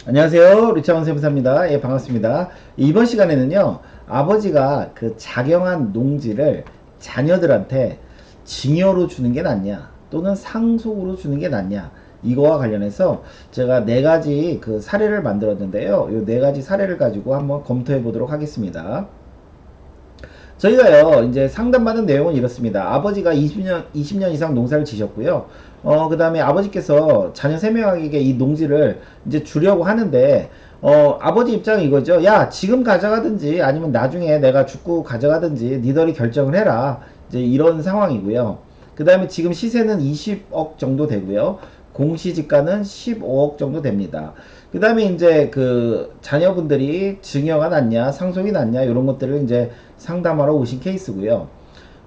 안녕하세요. 리차원 세무사입니다. 예, 반갑습니다. 이번 시간에는요, 아버지가 그 작용한 농지를 자녀들한테 증여로 주는 게 낫냐, 또는 상속으로 주는 게 낫냐, 이거와 관련해서 제가 네 가지 그 사례를 만들었는데요. 이 네 가지 사례를 가지고 한번 검토해 보도록 하겠습니다. 저희가요, 이제 상담받은 내용은 이렇습니다. 아버지가 20년 이상 농사를 지셨고요. 그 다음에 아버지께서 자녀 3명에게 이 농지를 이제 주려고 하는데, 아버지 입장은 이거죠. 야, 지금 가져가든지 아니면 나중에 내가 죽고 가져가든지 니들이 결정을 해라. 이제 이런 상황이고요. 그 다음에 지금 시세는 20억 정도 되고요. 공시지가는 15억 정도 됩니다. 그 다음에 이제 그 자녀분들이 증여가 낫냐, 상속이 낫냐, 이런 것들을 이제 상담하러 오신 케이스고요.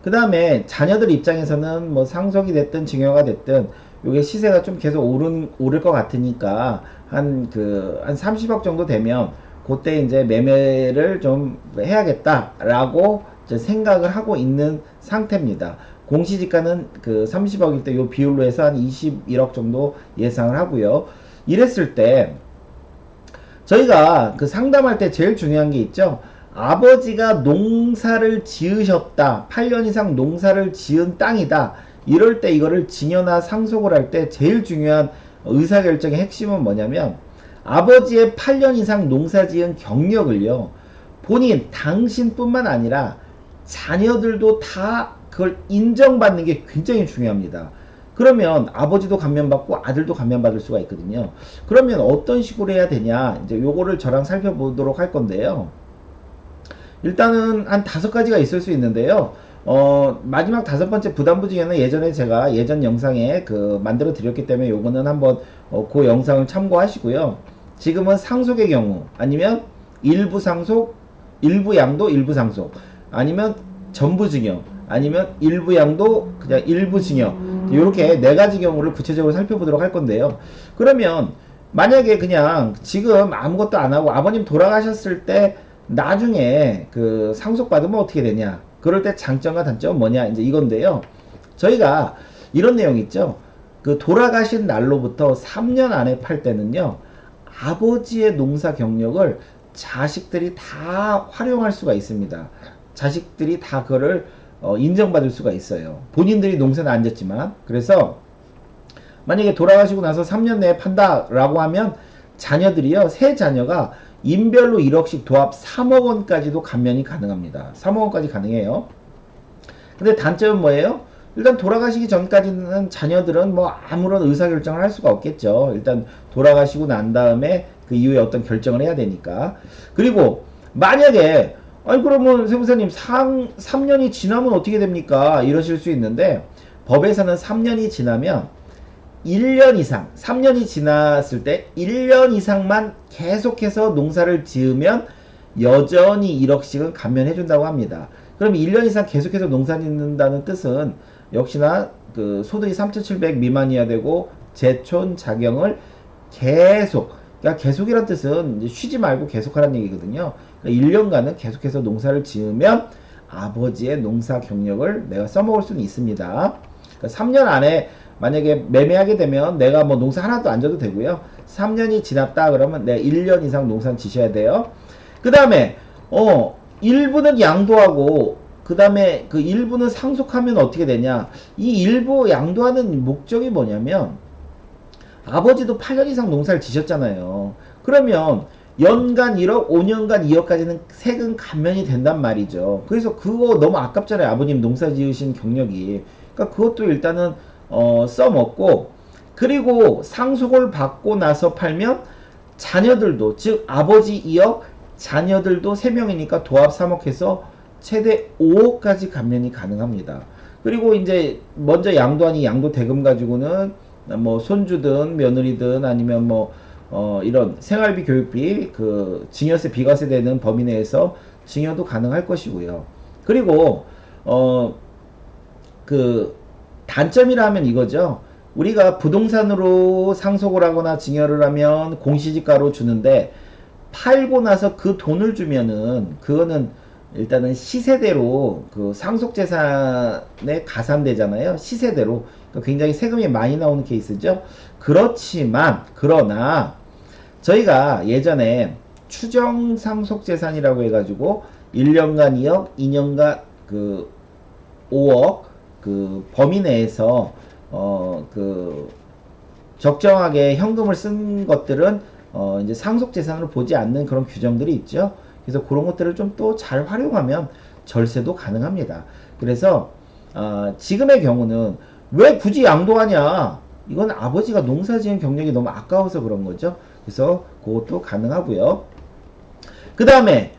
그 다음에 자녀들 입장에서는 뭐 상속이 됐든 증여가 됐든 요게 시세가 좀 계속 오를 것 같으니까 한 30억 정도 되면 그때 이제 매매를 좀 해야겠다라고 이제 생각을 하고 있는 상태입니다. 공시지가는 그 30억일 때 요 비율로 해서 한 21억 정도 예상을 하고요. 이랬을 때 저희가 그 상담할 때 제일 중요한 게 있죠. 아버지가 농사를 지으셨다. 8년 이상 농사를 지은 땅이다. 이럴 때 이거를 증여나 상속을 할 때 제일 중요한 의사결정의 핵심은 뭐냐면 아버지의 8년 이상 농사 지은 경력을요. 본인, 당신뿐만 아니라 자녀들도 다 그걸 인정받는 게 굉장히 중요합니다. 그러면 아버지도 감면받고 아들도 감면받을 수가 있거든요. 그러면 어떤 식으로 해야 되냐, 이제 요거를 저랑 살펴보도록 할 건데요. 일단은 한 5가지가 있을 수 있는데요. 마지막 5번째 부담부 중에는 예전에 제가 예전 영상에 그 만들어 드렸기 때문에 요거는 한번 그 영상을 참고하시고요. 지금은 상속의 경우 아니면 일부 상속, 일부 양도, 일부 상속, 아니면 전부 증여, 아니면 일부 양도 그냥 일부 증여, 이렇게 4가지 경우를 구체적으로 살펴보도록 할 건데요. 그러면 만약에 그냥 지금 아무것도 안 하고 아버님 돌아가셨을 때 나중에 그 상속받으면 어떻게 되냐, 그럴 때 장점과 단점은 뭐냐, 이제 이건데요. 저희가 이런 내용 있죠. 그 돌아가신 날로부터 3년 안에 팔 때는요, 아버지의 농사 경력을 자식들이 다 활용할 수가 있습니다. 자식들이 다 그거를 인정받을 수가 있어요. 본인들이 농사는 안 졌지만. 그래서 만약에 돌아가시고 나서 3년 내에 판다라고 하면 자녀들이요, 세 자녀가 인별로 1억씩 도합 3억 원까지도 감면이 가능합니다. 3억 원까지 가능해요. 근데 단점은 뭐예요? 일단 돌아가시기 전까지는 자녀들은 뭐 아무런 의사결정을 할 수가 없겠죠. 일단 돌아가시고 난 다음에 그 이후에 어떤 결정을 해야 되니까. 그리고 만약에 아니 그러면 세무사님 3년이 지나면 어떻게 됩니까? 이러실 수 있는데 법에서는 3년이 지나면 1년 이상, 3년이 지났을 때 1년 이상만 계속해서 농사를 지으면 여전히 1억씩은 감면해준다고 합니다. 그럼 1년 이상 계속해서 농사 짓는다는 뜻은 역시나 그 소득이 3,700 미만이어야 되고 제촌 자경을 계속, 그러니까 계속이란 뜻은 이제 쉬지 말고 계속하라는 얘기거든요. 그러니까 1년간은 계속해서 농사를 지으면 아버지의 농사 경력을 내가 써먹을 수는 있습니다. 그러니까 3년 안에 만약에 매매하게 되면 내가 뭐 농사 하나도 안 져도 되고요. 3년이 지났다 그러면 내가 1년 이상 농사는 지셔야 돼요. 그 다음에 일부는 양도하고 그 다음에 그 일부는 상속하면 어떻게 되냐, 이 일부 양도하는 목적이 뭐냐면 아버지도 8년 이상 농사를 지셨잖아요. 그러면 연간 1억, 5년간 2억까지는 세금 감면이 된단 말이죠. 그래서 그거 너무 아깝잖아요. 아버님 농사 지으신 경력이. 그러니까 그것도 일단은 써먹고, 그리고 상속을 받고 나서 팔면 자녀들도, 즉 아버지 2억, 자녀들도 3명이니까 도합 3억 해서 최대 5억까지 감면이 가능합니다. 그리고 이제 먼저 양도한 이 양도 대금 가지고는 뭐 손주든 며느리든 아니면 뭐 이런 생활비 교육비 그 증여세 비과세 되는 범위 내에서 증여도 가능할 것이고요. 그리고 그 단점이라면 이거죠. 우리가 부동산으로 상속을 하거나 증여를 하면 공시지가로 주는데 팔고 나서 그 돈을 주면은 그거는 일단은 시세대로 그 상속재산에 가산되잖아요. 시세대로. 그러니까 굉장히 세금이 많이 나오는 케이스죠. 그렇지만 그러나 저희가 예전에 추정 상속 재산이라고 해가지고 1년간 2억, 2년간 그 5억 그 범위 내에서 그 적정하게 현금을 쓴 것들은 이제 상속 재산으로 보지 않는 그런 규정들이 있죠. 그래서 그런 것들을 좀 또 잘 활용하면 절세도 가능합니다. 그래서 지금의 경우는 왜 굳이 양도하냐? 이건 아버지가 농사지은 경력이 너무 아까워서 그런 거죠. 그래서 그것도 가능하고요. 그 다음에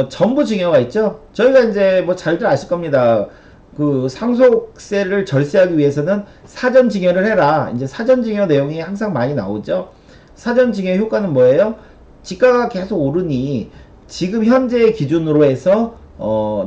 전부 증여가 있죠. 저희가 이제 뭐 잘들 아실 겁니다. 그 상속세를 절세하기 위해서는 사전 증여를 해라. 이제 사전 증여 내용이 항상 많이 나오죠. 사전 증여 효과는 뭐예요? 지가가 계속 오르니 지금 현재 기준으로 해서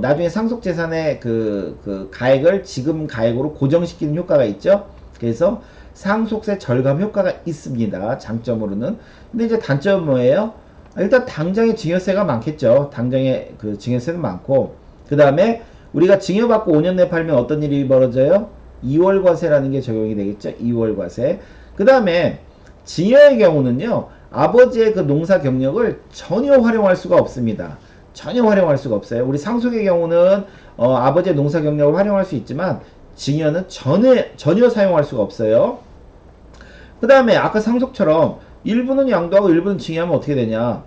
나중에 상속재산의 그 가액을 지금 가액으로 고정시키는 효과가 있죠. 그래서 상속세 절감 효과가 있습니다. 장점으로는. 근데 이제 단점은 뭐예요? 일단 당장에 증여세가 많겠죠. 당장에 그 증여세는 많고, 그 다음에 우리가 증여받고 5년 내 팔면 어떤 일이 벌어져요? 2월 과세라는 게 적용이 되겠죠. 2월 과세. 그 다음에 증여의 경우는요, 아버지의 그 농사 경력을 전혀 활용할 수가 없습니다. 전혀 활용할 수가 없어요. 우리 상속의 경우는 아버지의 농사 경력을 활용할 수 있지만 증여는 전혀 사용할 수가 없어요. 그 다음에 아까 상속처럼 일부는 양도하고 일부는 증여하면 어떻게 되냐?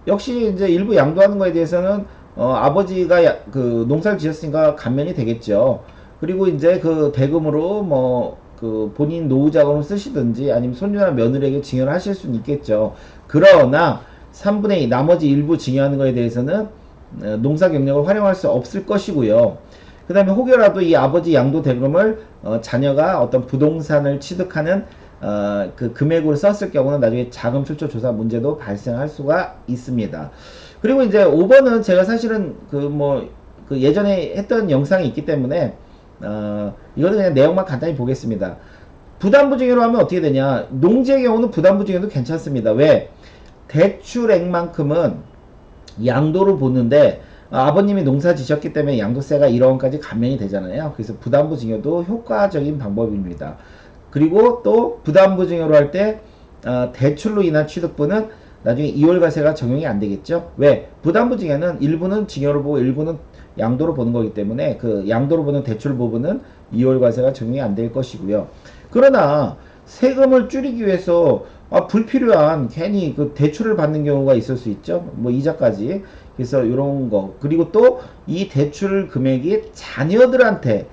역시 이제 일부 양도하는 거에 대해서는 아버지가 그 농사를 지었으니까 감면이 되겠죠. 그리고 이제 그 대금으로 뭐 그 본인 노후 자금을 쓰시든지 아니면 손주나 며느리에게 증여를 하실 수는 있겠죠. 그러나 3분의 2 나머지 일부 증여하는 거에 대해서는 농사 경력을 활용할 수 없을 것이고요. 그 다음에 혹여라도 이 아버지 양도 대금을 자녀가 어떤 부동산을 취득하는 그 금액으로 썼을 경우는 나중에 자금 출처 조사 문제도 발생할 수가 있습니다. 그리고 이제 5번은 제가 사실은 그 예전에 했던 영상이 있기 때문에 이거는 그냥 내용만 간단히 보겠습니다. 부담부 증여로 하면 어떻게 되냐? 농지의 경우는 부담부 증여도 괜찮습니다. 왜? 대출액만큼은 양도로 보는데 아버님이 농사 지셨기 때문에 양도세가 1억 원까지 감면이 되잖아요. 그래서 부담부 증여도 효과적인 방법입니다. 그리고 또 부담부 증여로 할 때 대출로 인한 취득분은 나중에 2월 과세가 적용이 안 되겠죠. 왜? 부담부 증여는 일부는 증여로 보고 일부는 양도로 보는 거기 때문에 그 양도로 보는 대출 부분은 2월 과세가 적용이 안 될 것이고요. 그러나 세금을 줄이기 위해서 불필요한 괜히 그 대출을 받는 경우가 있을 수 있죠. 뭐 이자까지. 그래서 이런 거. 그리고 또 이 대출 금액이 자녀들한테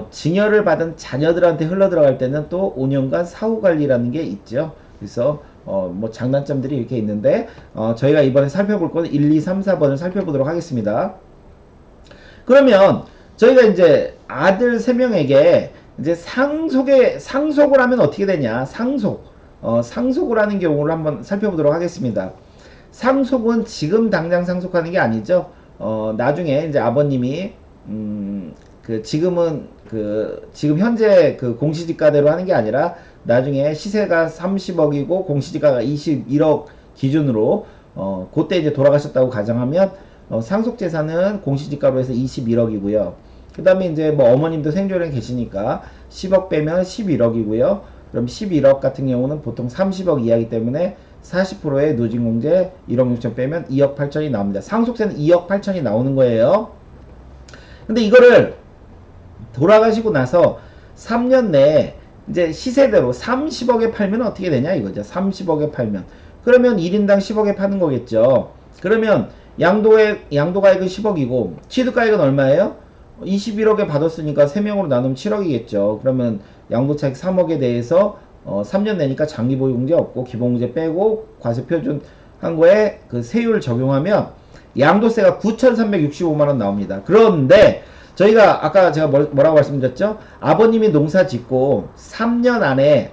증여를 받은 자녀들한테 흘러 들어갈 때는 또 5년간 사후 관리라는 게 있죠. 그래서 뭐 장단점들이 이렇게 있는데 저희가 이번에 살펴볼 거는 1, 2, 3, 4번을 살펴보도록 하겠습니다. 그러면 저희가 이제 아들 3명에게 이제 상속을 하면 어떻게 되냐? 상속을 하는 경우를 한번 살펴보도록 하겠습니다. 상속은 지금 당장 상속하는 게 아니죠. 나중에 이제 아버님이 지금 현재 그 공시지가대로 하는 게 아니라 나중에 시세가 30억이고 공시지가가 21억 기준으로 그때 이제 돌아가셨다고 가정하면 상속재산은 공시지가로 해서 21억이고요. 그 다음에 이제 뭐 어머님도 생존에 계시니까 10억 빼면 11억이고요. 그럼 11억 같은 경우는 보통 30억 이하이기 때문에 40%의 누진공제 1억 6천 빼면 2억 8천이 나옵니다. 상속세는 2억 8천이 나오는 거예요. 근데 이거를 돌아가시고 나서 3년 내에 이제 시세대로 30억에 팔면 어떻게 되냐 이거죠. 30억에 팔면. 그러면 1인당 10억에 파는 거겠죠. 그러면 양도가액은 10억이고 취득가액은 얼마예요? 21억에 받았으니까 3명으로 나누면 7억이겠죠. 그러면 양도차익 3억에 대해서 3년 내니까 장기보유공제 없고 기본공제 빼고 과세표준 한 거에 그 세율 적용하면 양도세가 9,365만원 나옵니다. 그런데 저희가 아까 제가 뭐라고 말씀드렸죠? 아버님이 농사 짓고 3년 안에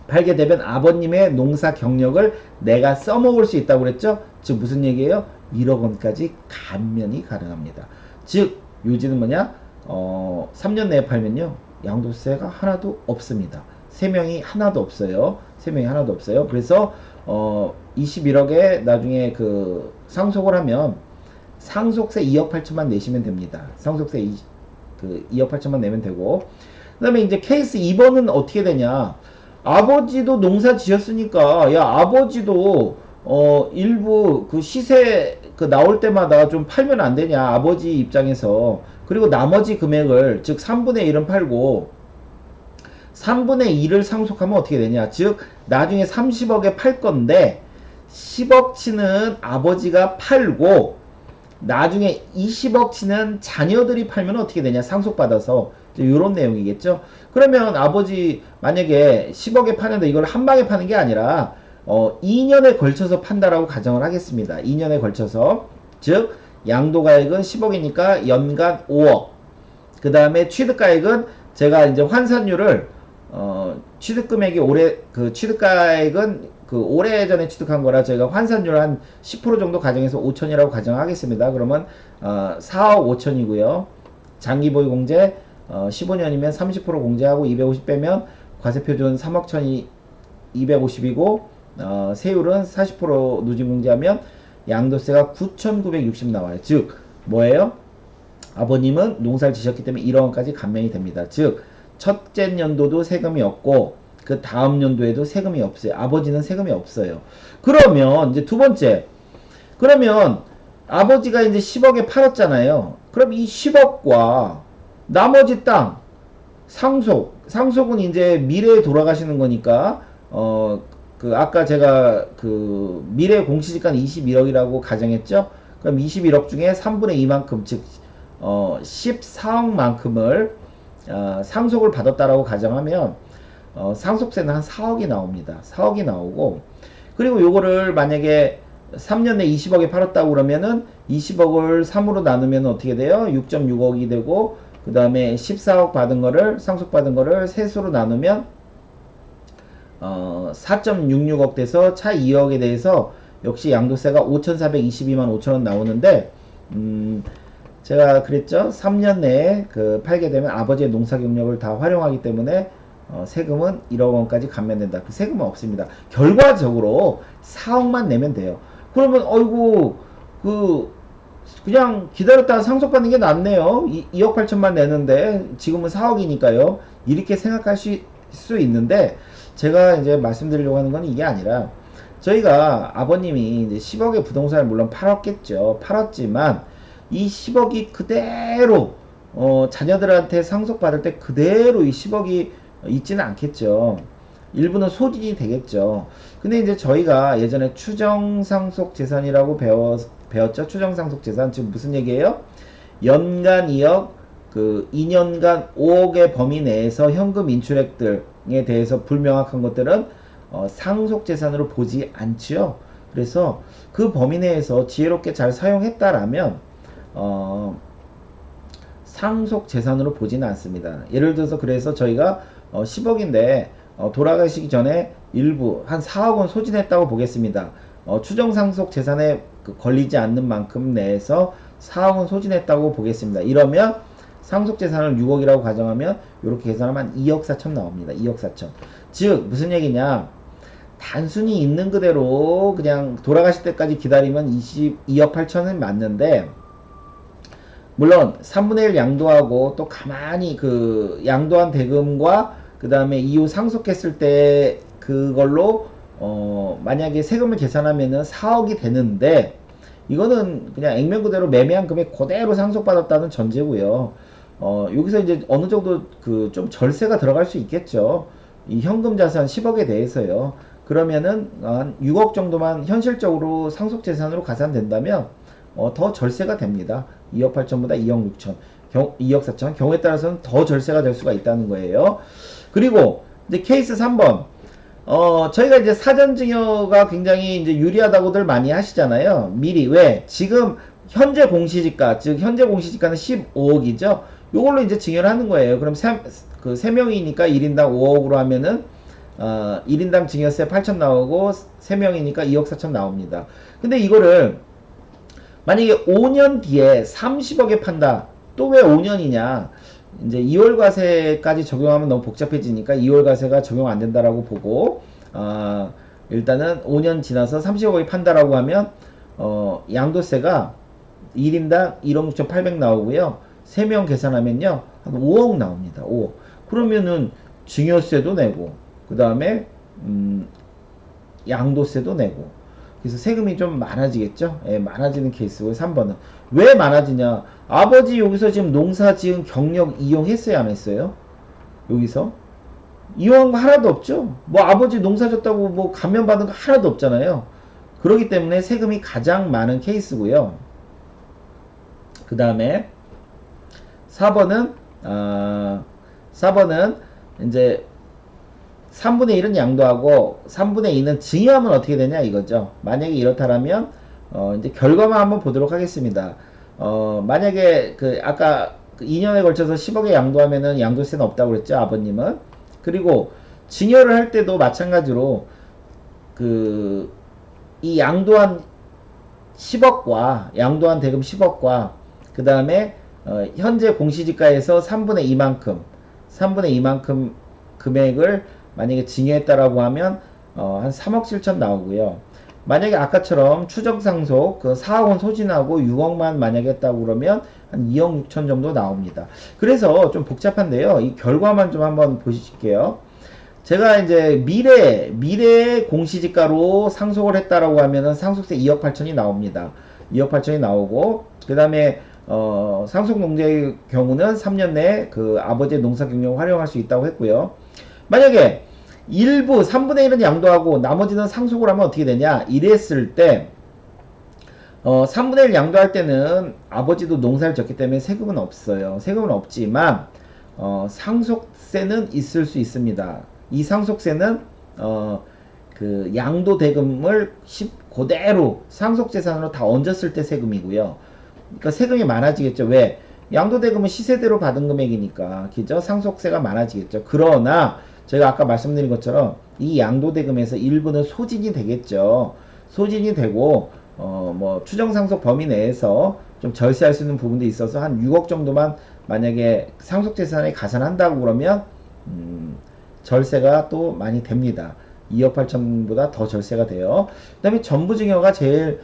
팔게 되면 아버님의 농사 경력을 내가 써먹을 수 있다고 그랬죠? 즉 무슨 얘기예요? 1억 원까지 감면이 가능합니다. 즉 요지는 뭐냐? 3년 내에 팔면요 양도세가 하나도 없습니다. 3명이 하나도 없어요. 3명이 하나도 없어요. 그래서 21억에 나중에 그 상속을 하면 상속세 2억 8천만 내시면 됩니다. 상속세 2억 8천만 내면 되고, 그 다음에 이제 케이스 2번은 어떻게 되냐? 아버지도 농사 지었으니까, 야, 아버지도, 일부 그 시세 그 나올 때마다 좀 팔면 안 되냐, 아버지 입장에서. 그리고 나머지 금액을, 즉 3분의 1은 팔고, 3분의 1을 상속하면 어떻게 되냐. 즉, 나중에 30억에 팔 건데, 10억치는 아버지가 팔고, 나중에 20억치는 자녀들이 팔면 어떻게 되냐. 상속받아서. 이런 내용이겠죠. 그러면 아버지 만약에 10억에 파는데 이걸 한 방에 파는 게 아니라 2년에 걸쳐서 판다라고 가정을 하겠습니다. 2년에 걸쳐서. 즉 양도가액은 10억이니까 연간 5억. 그 다음에 취득가액은 제가 이제 환산율을 취득금액이 취득가액은 그 오래전에 취득한 거라 저희가 환산율 한 10% 정도 가정해서 5천이라고 가정하겠습니다. 그러면 4억 5천이고요. 장기보유 공제 15년이면 30% 공제하고 250 빼면 과세표준 3억 1천이 250이고 세율은 40% 누진 공제하면 양도세가 9,960 나와요. 즉 뭐예요? 아버님은 농사를 지셨기 때문에 1억원까지 감면이 됩니다. 즉 첫째 연도도 세금이 없고 그 다음 연도에도 세금이 없어요. 아버지는 세금이 없어요. 그러면 이제 두 번째, 그러면 아버지가 이제 10억에 팔았잖아요. 그럼 이 10억과 나머지 땅 상속은 이제 미래에 돌아가시는 거니까 아까 제가 그 미래 공시지가는 21억이라고 가정했죠. 그럼 21억 중에 3분의 2만큼 즉 14억만큼을 상속을 받았다라고 가정하면 상속세는 한 4억이 나옵니다. 4억이 나오고, 그리고 요거를 만약에 3년 내 20억에 팔았다고 그러면은 20억을 3으로 나누면 어떻게 돼요? 6.6억이 되고, 그 다음에 14억 받은 거를 상속받은 거를 세수로 나누면 4.66억 돼서 차 2억에 대해서 역시 양도세가 5,422만 5천원 나오는데, 제가 그랬죠. 3년 내에 팔게 되면 아버지의 농사 경력을 다 활용하기 때문에 세금은 1억원까지 감면된다. 그 세금은 없습니다. 결과적으로 4억만 내면 돼요. 그러면 어이구 그냥 기다렸다가 상속받는 게 낫네요. 2억 8천만 내는데 지금은 4억이니까요. 이렇게 생각할 수 있는데, 제가 이제 말씀드리려고 하는 건 이게 아니라, 저희가 아버님이 이제 10억의 부동산을 물론 팔았겠죠. 팔았지만 이 10억이 그대로 자녀들한테 상속받을 때 그대로 이 10억이 있지는 않겠죠. 일부는 소진이 되겠죠. 근데 이제 저희가 예전에 추정상속재산이라고 배웠죠. 추정상속재산. 지금 무슨 얘기예요? 연간 2억, 2년간 5억의 범위 내에서 현금 인출액들에 대해서 불명확한 것들은 상속재산으로 보지 않지요. 그래서 그 범위 내에서 지혜롭게 잘 사용했다라면 상속재산으로 보지는 않습니다. 예를 들어서 그래서 저희가 10억인데 돌아가시기 전에 일부 한 4억원 소진했다고 보겠습니다. 추정상속재산에 걸리지 않는 만큼 내에서 4억원 소진했다고 보겠습니다. 이러면 상속재산을 6억이라고 가정하면 이렇게 계산하면 2억 4천 나옵니다. 2억 4천. 즉 무슨 얘기냐, 단순히 있는 그대로 그냥 돌아가실 때까지 기다리면 22억 8천은 맞는데, 물론 3분의 1 양도하고 또 가만히 양도한 대금과 그 다음에 이후 상속했을 때 그걸로 만약에 세금을 계산하면은 4억이 되는데, 이거는 그냥 액면 그대로 매매한 금액 그대로 상속받았다는 전제고요. 여기서 이제 어느 정도 좀 절세가 들어갈 수 있겠죠. 이 현금 자산 10억에 대해서요. 그러면은 한 6억 정도만 현실적으로 상속재산으로 가산된다면 더 절세가 됩니다. 2억 8천보다 2억 6천, 2억 4천. 경우에 따라서는 더 절세가 될 수가 있다는 거예요. 그리고 이제 케이스 3번. 저희가 이제 사전증여가 굉장히 이제 유리하다고들 많이 하시잖아요. 미리. 왜? 지금 현재 공시지가, 즉 현재 공시지가는 15억이죠. 요걸로 이제 증여를 하는 거예요. 그럼 3명이니까 1인당 5억으로 하면은 1인당 증여세 8천 나오고 3명이니까 2억 4천 나옵니다. 근데 이거를 만약에 5년 뒤에 30억에 판다. 또 왜 5년이냐? 이제 2월 과세까지 적용하면 너무 복잡해지니까 2월 과세가 적용 안 된다라고 보고, 일단은 5년 지나서 30억에 판다라고 하면 양도세가 1인당 1억 6,800 나오고요. 3명 계산하면요 한 5억 나옵니다. 5억. 그러면은 증여세도 내고 그 다음에 양도세도 내고. 그래서 세금이 좀 많아지겠죠. 예, 많아지는 케이스고 3번은 왜 많아지냐? 아버지 여기서 지금 농사 지은 경력 이용했어요, 안 했어요? 여기서 이용한 거 하나도 없죠. 뭐 아버지 농사 졌다고 뭐 감면 받은 거 하나도 없잖아요. 그렇기 때문에 세금이 가장 많은 케이스고요. 그 다음에 4번은 4번은 이제 3분의 1은 양도하고 3분의 2는 증여하면 어떻게 되냐 이거죠. 만약에 이렇다라면 이제 결과만 한번 보도록 하겠습니다. 만약에 그 아까 2년에 걸쳐서 10억에 양도하면은 양도세는 없다고 그랬죠, 아버님은. 그리고 증여를 할 때도 마찬가지로 그 이 양도한 10억과 양도한 대금 10억과 그 다음에 현재 공시지가에서 3분의 2만큼 3분의 2만큼 금액을 만약에 증여했다라고 하면 한 3억 7천 나오고요. 만약에 아까처럼 추정상속 그 4억은 소진하고 6억만 만약에 했다고 그러면 한 2억 6천 정도 나옵니다. 그래서 좀 복잡한데요. 이 결과만 좀 한번 보실게요. 제가 이제 미래 공시지가로 상속을 했다라고 하면은 상속세 2억 8천이 나옵니다. 2억 8천이 나오고 그 다음에 상속 농지의 경우는 3년 내에 그 아버지의 농사 경력을 활용할 수 있다고 했고요. 만약에 일부 3분의 1은 양도하고 나머지는 상속을 하면 어떻게 되냐? 이랬을 때 3분의 1 양도할 때는 아버지도 농사를 졌기 때문에 세금은 없어요. 세금은 없지만 상속세는 있을 수 있습니다. 이 상속세는 그 양도 대금을 그대로 상속재산으로 다 얹었을 때 세금이고요. 그러니까 세금이 많아지겠죠. 왜? 양도 대금은 시세대로 받은 금액이니까 그죠? 상속세가 많아지겠죠. 그러나 제가 아까 말씀드린 것처럼 이 양도 대금에서 일부는 소진이 되겠죠. 소진이 되고 뭐 추정상속 범위 내에서 좀 절세할 수 있는 부분도 있어서 한 6억 정도만 만약에 상속재산에 가산한다고 그러면 절세가 또 많이 됩니다. 2억 8천보다 더 절세가 돼요. 그 다음에 전부증여가 제일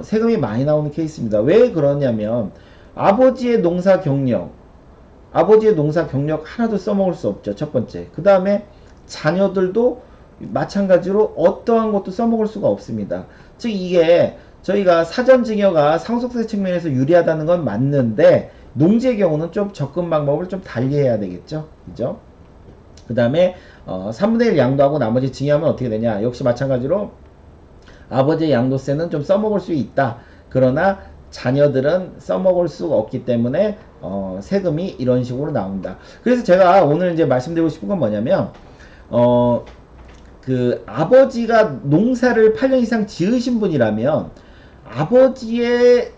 세금이 많이 나오는 케이스입니다. 왜 그러냐면 아버지의 농사 경력 하나도 써먹을 수 없죠. 첫 번째. 그 다음에 자녀들도 마찬가지로 어떠한 것도 써먹을 수가 없습니다. 즉 이게 저희가 사전증여가 상속세 측면에서 유리하다는 건 맞는데 농지의 경우는 좀 접근 방법을 좀 달리 해야 되겠죠. 그죠? 그 다음에 3분의 1 양도하고 나머지 증여하면 어떻게 되냐. 역시 마찬가지로 아버지의 양도세는 좀 써먹을 수 있다. 그러나 자녀들은 써먹을 수가 없기 때문에 세금이 이런 식으로 나온다. 그래서 제가 오늘 이제 말씀드리고 싶은 건 뭐냐면 그 아버지가 농사를 8년 이상 지으신 분이라면 아버지의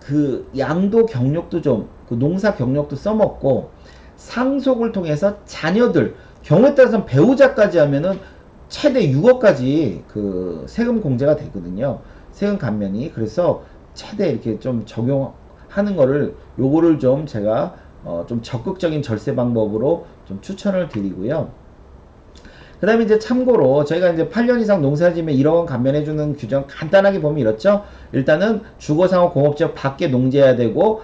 그 양도 경력도 좀 그 농사 경력도 써먹고 상속을 통해서 자녀들 경우에 따라서는 배우자까지 하면은 최대 6억까지 그 세금 공제가 되거든요. 세금 감면이. 그래서 최대 이렇게 좀 적용하는 거를 요거를 좀 제가 좀 적극적인 절세 방법으로 좀 추천을 드리고요. 그 다음에 이제 참고로 저희가 이제 8년 이상 농사지면 1억원 감면해주는 규정 간단하게 보면 이렇죠. 일단은 주거상호 공업지역 밖에 농지해야 되고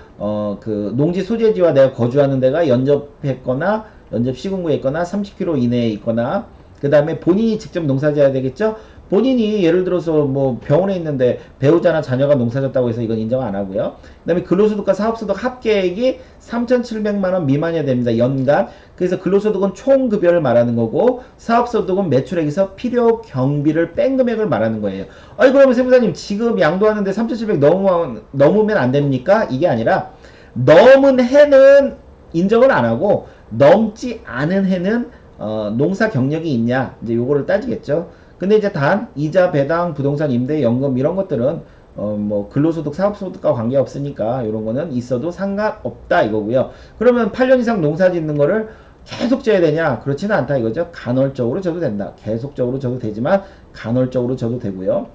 그 농지 소재지와 내가 거주하는 데가 연접했거나 연접 시군구에 있거나 30km 이내에 있거나 그 다음에 본인이 직접 농사지어야 되겠죠. 본인이 예를 들어서 뭐 병원에 있는데 배우자나 자녀가 농사졌다고 해서 이건 인정 안 하고요. 그 다음에 근로소득과 사업소득 합계액이 3,700만원 미만이어야 됩니다. 연간. 그래서 근로소득은 총급여를 말하는 거고 사업소득은 매출액에서 필요 경비를 뺀 금액을 말하는 거예요. 아니 그러면 세무사님 지금 양도하는데 3,700 넘으면 안 됩니까? 이게 아니라 넘은 해는 인정을 안 하고 넘지 않은 해는 농사 경력이 있냐 이제 요거를 따지겠죠. 근데 이제 단 이자 배당 부동산 임대 연금 이런 것들은 뭐 근로소득 사업소득과 관계없으니까 이런 거는 있어도 상관없다 이거고요. 그러면 8년 이상 농사 짓는 거를 계속 져야 되냐? 그렇지는 않다 이거죠. 간헐적으로 져도 된다. 계속적으로 져도 되지만 간헐적으로 져도 되고요.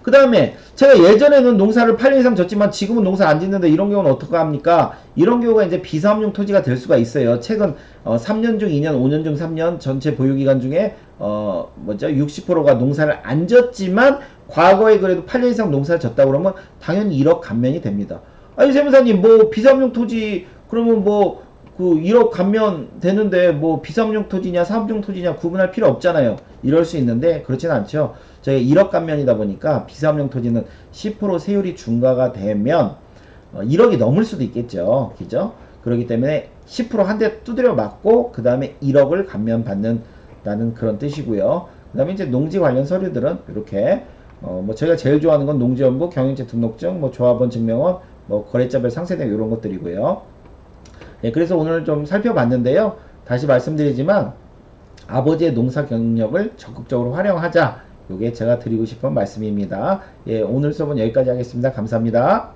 그 다음에 제가 예전에는 농사를 8년 이상 졌지만 지금은 농사 안 짓는데 이런 경우는 어떻게 합니까? 이런 경우가 이제 비사업용 토지가 될 수가 있어요. 최근 3년 중 2년, 5년 중 3년 전체 보유기간 중에 뭐죠? 60%가 농사를 안 졌지만 과거에 그래도 8년 이상 농사를 졌다 그러면 당연히 1억 감면이 됩니다. 아니 세무사님 뭐 비사업용 토지 그러면 뭐 그 1억 가면 되는데 뭐 비삼용 토지냐 사업용 토지냐 구분할 필요 없잖아요. 이럴 수 있는데 그렇지는 않죠. 저희가 1억 감면이다 보니까 비사업용 토지는 10% 세율이 중과가 되면 1억이 넘을 수도 있겠죠. 그죠? 그렇기 때문에 10% 한 대 두드려 맞고 그 다음에 1억을 감면받는다는 그런 뜻이고요. 그 다음에 이제 농지 관련 서류들은 이렇게 뭐 제가 제일 좋아하는 건 농지연부, 경영체 등록증, 뭐 조합원 증명원, 뭐 거래자별 상세등 이런 것들이고요. 예, 그래서 오늘 좀 살펴봤는데요. 다시 말씀드리지만 아버지의 농사 경력을 적극적으로 활용하자. 이게 제가 드리고 싶은 말씀입니다. 예, 오늘 수업은 여기까지 하겠습니다. 감사합니다.